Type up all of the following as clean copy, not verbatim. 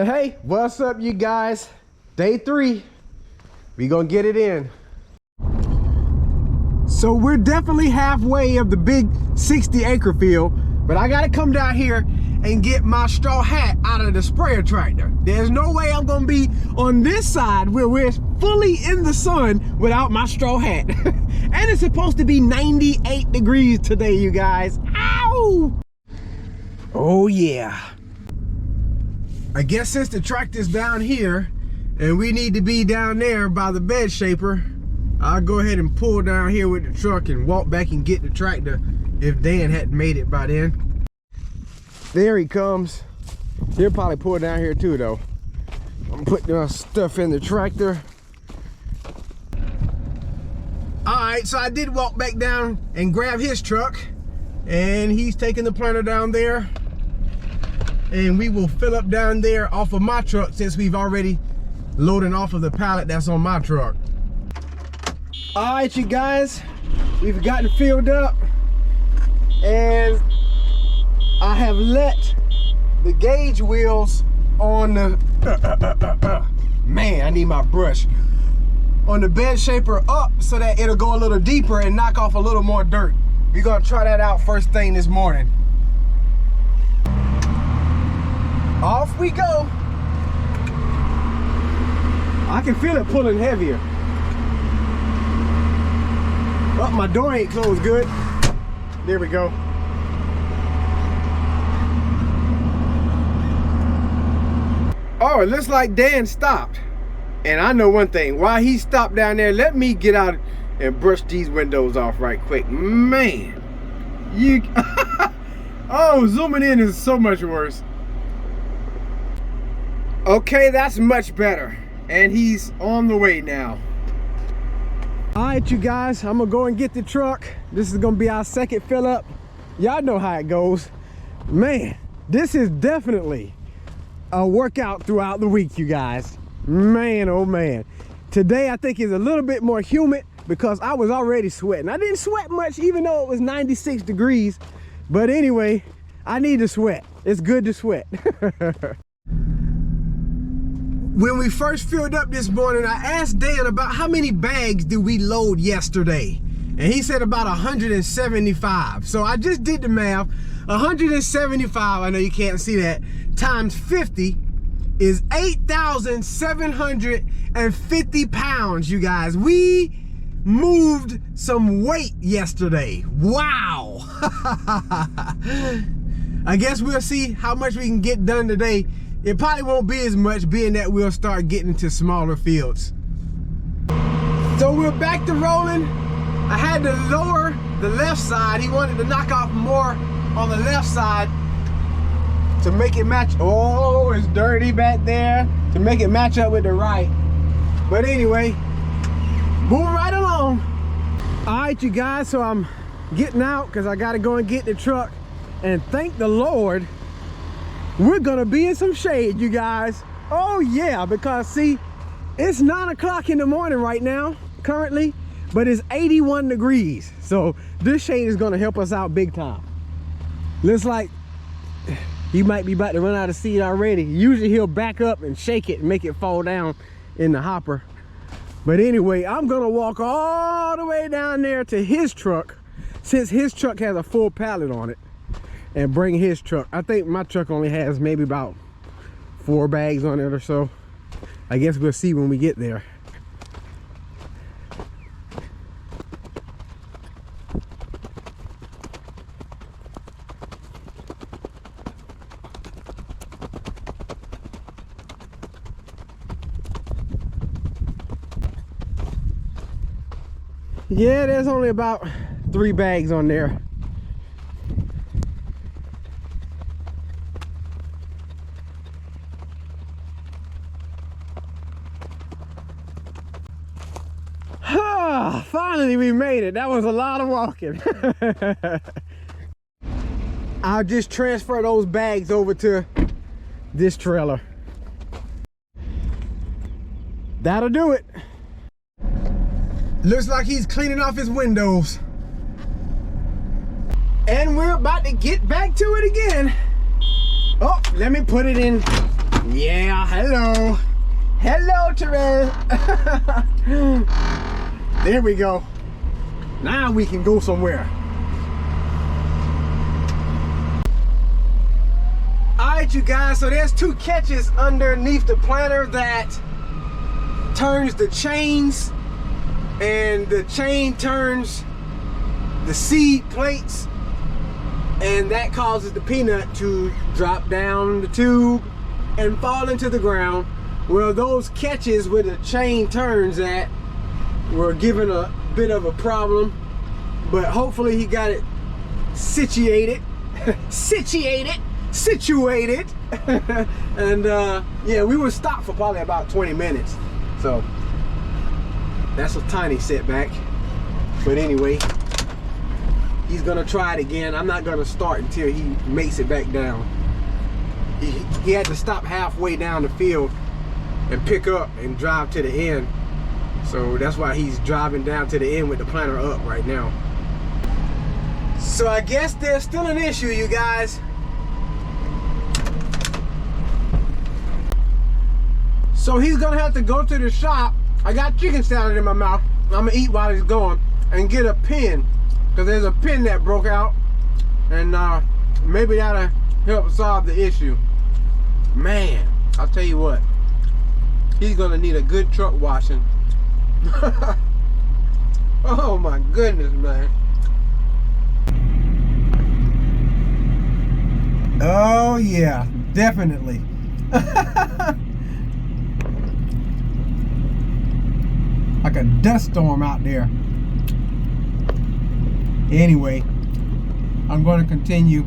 Hey, what's up, you guys? Day 3. We gonna get it in. So we're definitely halfway of the big 60-acre field, but I gotta come down here and get my straw hat out of the sprayer tractor. There's no way I'm gonna be on this side where we're fully in the sun without my straw hat. And it's supposed to be 98 degrees today, you guys. Ow! Oh yeah. I guess since the tractor's down here and we need to be down there by the bed shaper, I'll go ahead and pull down here with the truck and walk back and get the tractor if Dan hadn't made it by then. There he comes. He'll probably pull down here too though. I'm putting my stuff in the tractor. Alright, so I did walk back down and grab his truck, and he's taking the planter down there. And we will fill up down there off of my truck since we've already loaded off of the pallet that's on my truck. All right, you guys, we've gotten filled up and I have let the gauge wheels on the, man, I need my brush, on the bed shaper up so that it'll go a little deeper and knock off a little more dirt. We're gonna try that out first thing this morning. Off we go. I can feel it pulling heavier. Oh, my door ain't closed good. There we go. Oh, it looks like Dan stopped. And I know one thing, while he stopped down there, let me get out and brush these windows off right quick. Man, you, oh, zooming in is so much worse. Okay, that's much better. And he's on the way now. All right, you guys, I'm gonna go and get the truck. This is gonna be our second fill up. Y'all know how it goes. Man, this is definitely a workout throughout the week, you guys. Man, oh man. Today I think is a little bit more humid because I was already sweating. I didn't sweat much even though it was 96 degrees. But anyway, I need to sweat. It's good to sweat. When we first filled up this morning, I asked Dan about how many bags did we load yesterday? And he said about 175. So I just did the math. 175, I know you can't see that, times 50 is 8,750 pounds, you guys. We moved some weight yesterday. Wow. I guess we'll see how much we can get done today. It probably won't be as much, being that we'll start getting into smaller fields. So we're back to rolling. I had to lower the left side. He wanted to knock off more on the left side to make it match. Oh, it's dirty back there. To make it match up with the right. But anyway, moving right along. All right, you guys, so I'm getting out because I got to go and get the truck. And thank the Lord, we're gonna be in some shade, you guys. Oh yeah, because see, it's 9 o'clock in the morning right now, currently, but it's 81 degrees. So this shade is gonna help us out big time. Looks like he might be about to run out of seed already. Usually he'll back up and shake it and make it fall down in the hopper. But anyway, I'm gonna walk all the way down there to his truck, since his truck has a full pallet on it, and bring his truck. I think my truck only has maybe about 4 bags on it or so. I guess we'll see when we get there. Yeah, there's only about 3 bags on there. Finally we made it. That was a lot of walking. I'll just transfer those bags over to this trailer. That'll do it. Looks like he's cleaning off his windows. And we're about to get back to it again. Oh, let me put it in Yeah, hello. Hello, Terrell. There we go. Now we can go somewhere. Alright, you guys, so there's two catches underneath the planter that turns the chains, and the chain turns the seed plates, and that causes the peanut to drop down the tube and fall into the ground. Well, those catches where the chain turns at were given a bit of a problem, but hopefully he got it situated. And yeah, we were stopped for probably about 20 minutes, so that's a tiny setback. But anyway, he's gonna try it again. I'm not gonna start until he makes it back down. He had to stop halfway down the field and pick up and drive to the end, so that's why he's driving down to the end with the planter up right now. So I guess there's still an issue, you guys. So he's gonna have to go to the shop. I got chicken salad in my mouth. I'm gonna eat while he's going, and get a pin, because there's a pin that broke out, and maybe that'll help solve the issue. Man, I'll tell you what, he's gonna need a good truck washing. Oh my goodness, man. Oh yeah, definitely. Like a dust storm out there. Anyway, I'm going to continue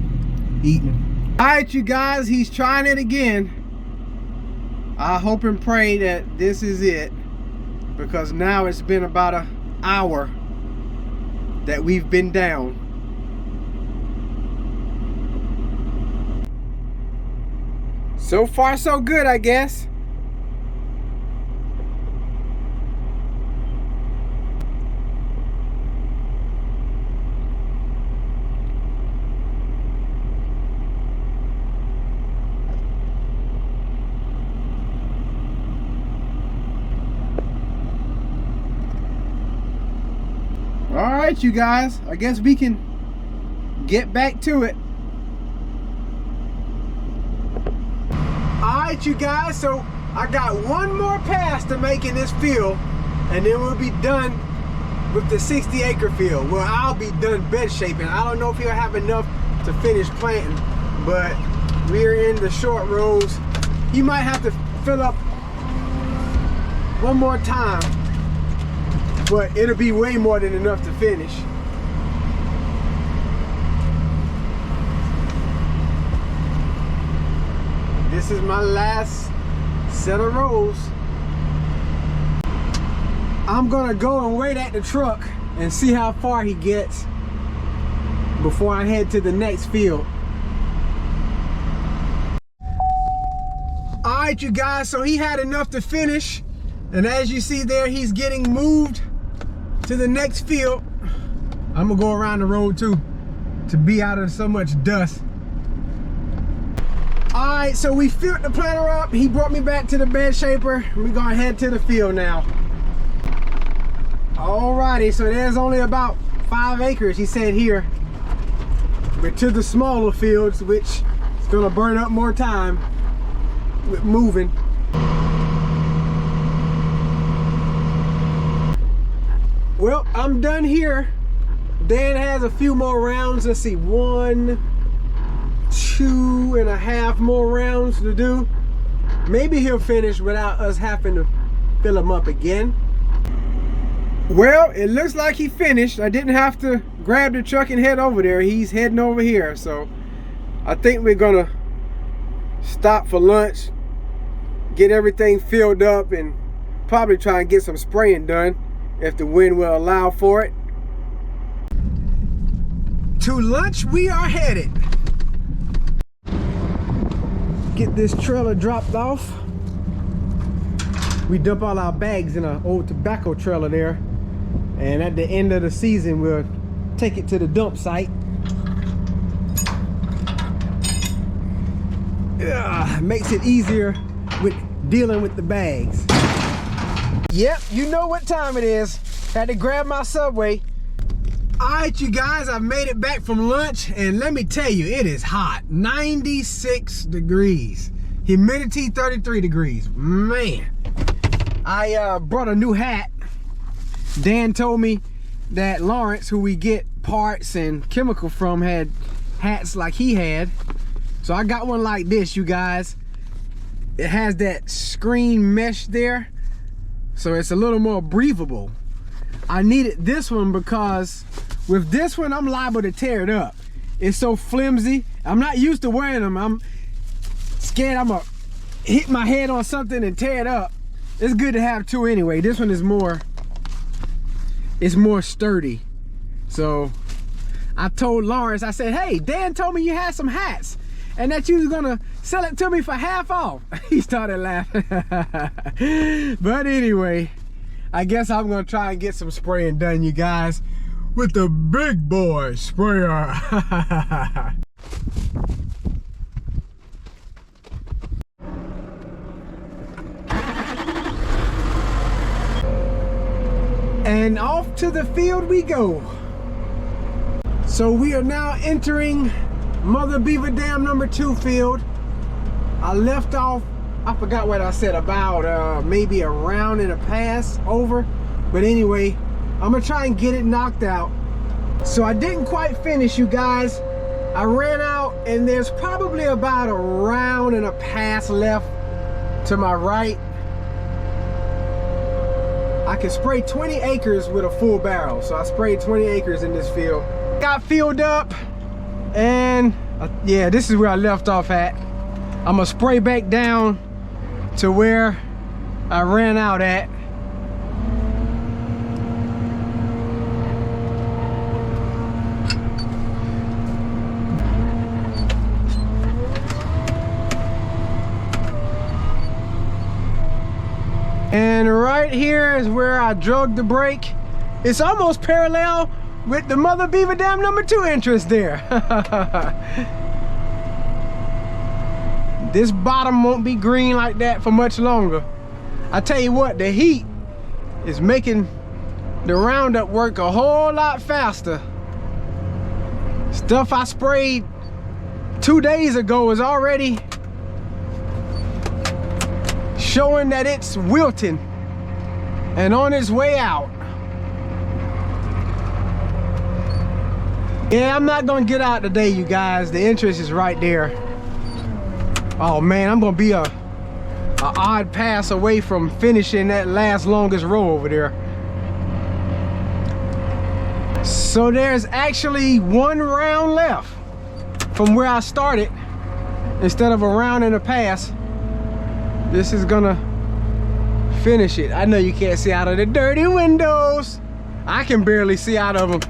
eating. All right, you guys, he's trying it again. I hope and pray that this is it, because now it's been about an hour that we've been down. So far, so good, I guess. Alright, you guys, I guess we can get back to it. Alright, you guys, so I got one more pass to make in this field, and then we'll be done with the 60-acre field. Well, I'll be done bed shaping. I don't know if he'll have enough to finish planting, but we're in the short rows. He might have to fill up one more time, but it'll be way more than enough to finish. This is my last set of rows. I'm gonna go and wait at the truck and see how far he gets before I head to the next field. All right, you guys, so he had enough to finish, and as you see there, he's getting moved to the next field. I'm gonna go around the road too to be out of so much dust. All right, so we filled the planter up. He brought me back to the bed shaper. We're gonna head to the field now. Alrighty, so there's only about 5 acres, he said here. But to the smaller fields, which is gonna burn up more time with moving. Well, I'm done here. Dan has a few more rounds. Let's see, 1, 2.5 more rounds to do. Maybe he'll finish without us having to fill him up again. Well, it looks like he finished. I didn't have to grab the truck and head over there. He's heading over here. So I think we're gonna stop for lunch, get everything filled up, and probably try and get some spraying done if the wind will allow for it. To lunch we are headed. Get this trailer dropped off. We dump all our bags in an old tobacco trailer there, and at the end of the season we'll take it to the dump site. Makes it easier with dealing with the bags. Yep, you know what time it is. Had to grab my Subway. All right, you guys, I made it back from lunch, and let me tell you, it is hot. 96 degrees. Humidity 33 degrees. Man, I brought a new hat. Dan told me that Lawrence, who we get parts and chemical from, had hats like he had. So I got one like this, you guys. It has that screen mesh there, so it's a little more breathable. I needed this one because with this one, I'm liable to tear it up. It's so flimsy. I'm not used to wearing them. I'm scared I'm gonna hit my head on something and tear it up. It's good to have two anyway. This one is more, it's more sturdy. So I told Lawrence, I said, hey, Dan told me you had some hats and that you was gonna sell it to me for half off. He started laughing. But anyway, I guess I'm gonna try and get some spraying done, you guys, with the big boy sprayer. And off to the field we go. So we are now entering Mother Beaver Dam number 2 field. I left off, I forgot what I said, about maybe a round and a pass over. But anyway, I'm gonna try and get it knocked out. So I didn't quite finish, you guys. I ran out and there's probably about a round and a pass left to my right. I can spray 20 acres with a full barrel. So I sprayed 20 acres in this field. Got filled up, and yeah, this is where I left off at. I'm gonna spray back down to where I ran out at. And right here is where I drug the brake. It's almost parallel with the Mother Beaver Dam number 2 entrance there. This bottom won't be green like that for much longer. I tell you what, the heat is making the Roundup work a whole lot faster. Stuff I sprayed 2 days ago is already showing that it's wilting and on its way out. Yeah, I'm not gonna get out today, you guys. The entrance is right there. Oh man, I'm gonna be a odd pass away from finishing that last longest row over there. So there's actually 1 round left from where I started. Instead of a round and a pass, this is gonna finish it. I know you can't see out of the dirty windows. I can barely see out of them.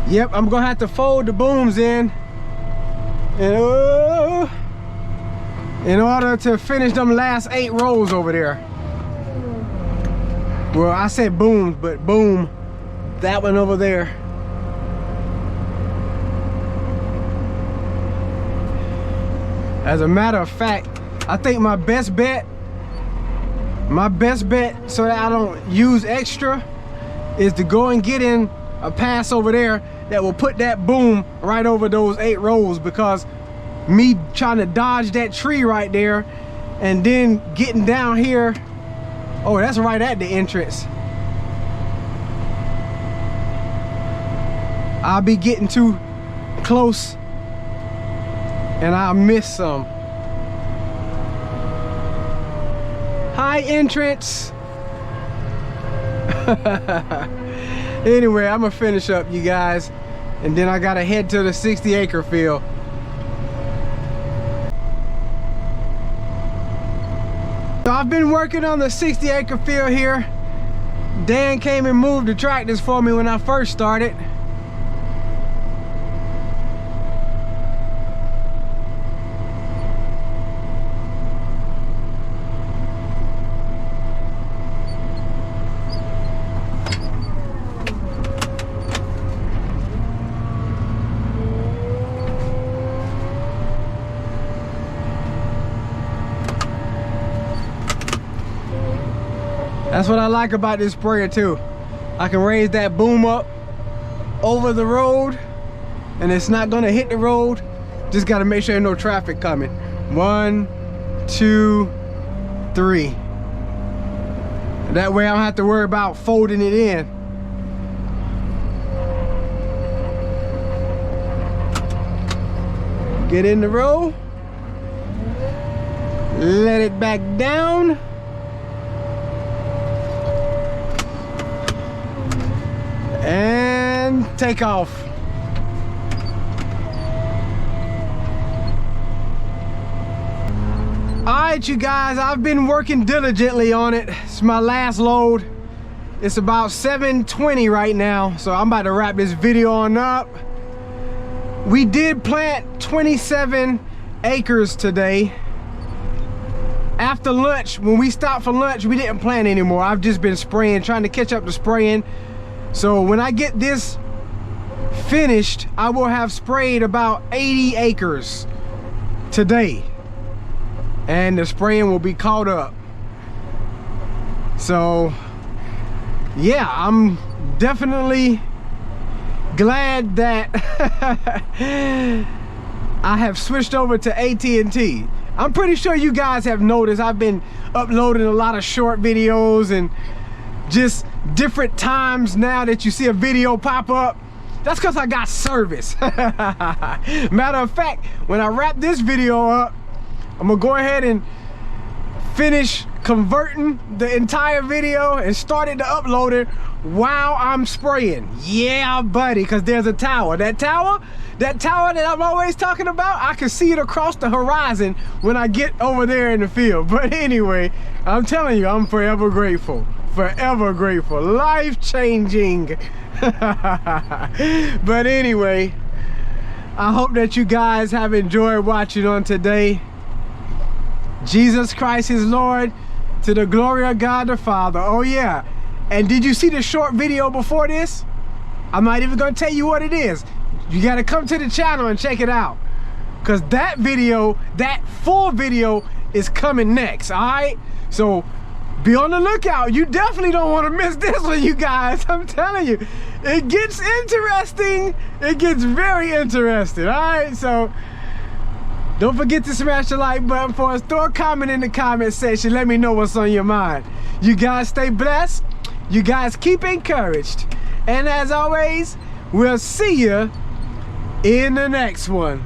Yep, I'm gonna have to fold the booms in order to finish them last 8 rows over there. Well, I said booms, but boom, that one over there. As a matter of fact, I think my best bet so that I don't use extra is to go and get in a pass over there that will put that boom right over those 8 rows, because me trying to dodge that tree right there and then getting down here, oh, that's right at the entrance. I'll be getting too close and I'll miss some. Hi, entrance. Anyway, I'm gonna finish up, you guys, and then I gotta head to the 60-acre field. So I've been working on the 60-acre field here. Dan came and moved the tractors for me when I first started. That's what I like about this sprayer too. I can raise that boom up over the road and it's not gonna hit the road. Just gotta make sure there's no traffic coming. 1, 2, 3. That way I don't have to worry about folding it in. Get in the row. Let it back down. And take off. Alright, you guys, I've been working diligently on it. It's my last load. It's about 7:20 right now, so I'm about to wrap this video on up. We did plant 27 acres today. After lunch, when we stopped for lunch, we didn't plant anymore. I've just been spraying, trying to catch up to spraying. So when I get this finished, I will have sprayed about 80 acres today. And the spraying will be caught up. So yeah, I'm definitely glad that I have switched over to AT&T. I'm pretty sure you guys have noticed I've been uploading a lot of short videos and just different times now that you see a video pop up. That's because I got service. Matter of fact, when I wrap this video up, I'm gonna go ahead and finish converting the entire video and started to upload it while I'm spraying. Yeah, buddy, because there's a tower. That tower that I'm always talking about, I can see it across the horizon when I get over there in the field. But anyway, I'm telling you, I'm forever grateful. Forever grateful. Life-changing. But anyway, I hope that you guys have enjoyed watching on today. Jesus Christ is Lord, to the glory of God the Father. Oh yeah, and did you see the short video before this? I'm not even gonna tell you what it is. You gotta come to the channel and check it out, because that video, that full video is coming next. All right, so be on the lookout. You definitely don't want to miss this one, you guys. I'm telling you, it gets interesting. It gets very interesting. All right, so don't forget to smash the like button for us. Throw a comment in the comment section. Let me know what's on your mind. You guys stay blessed. You guys keep encouraged. And as always, we'll see you in the next one.